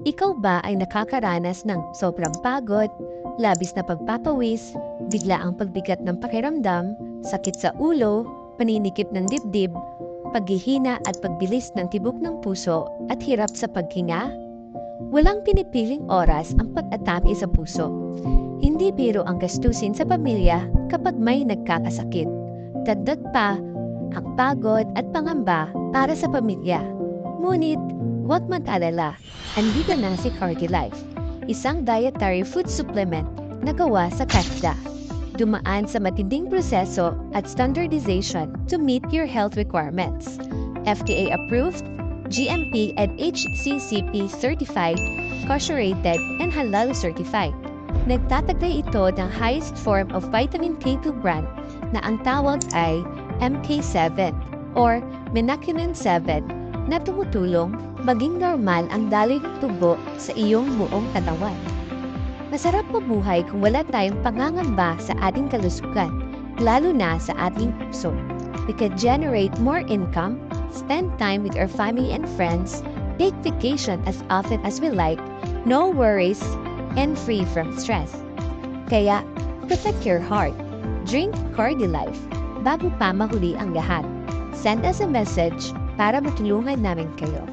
Ikaw ba ay nakakaranas ng sobrang pagod, labis na pagpapawis, biglaang pagbigat ng pakiramdam, sakit sa ulo, paninikip ng dibdib, paghihina at pagbilis ng tibok ng puso at hirap sa paghinga? Walang pinipiling oras ang pag-atake sa puso. Hindi biro ang gastusin sa pamilya kapag may nagkakasakit. Dagdag pa ang pagod at pangamba para sa pamilya. Ngunit, huwag mag-alala, andito na si CardiLife, isang dietary food supplement na gawa sa Canada. Dumaan sa matinding proseso at standardization to meet your health requirements. FDA approved, GMP and HCCP certified, kosher-rated, and halal certified. Nagtataglay ito ng highest form of vitamin K2 brand na ang tawag ay MK7 or Menacunin 7 na tumutulong maging normal ang daloy ng tubo sa iyong buong katawan. Masarap mabuhay kung wala tayong pangangamba sa ating kalusugan, lalo na sa ating puso. We can generate more income, spend time with our family and friends, take vacation as often as we like, no worries, and free from stress. Kaya, protect your heart. Drink CardiLife bago pa mahuli ang lahat. Send us a message para matulungan namin kayo.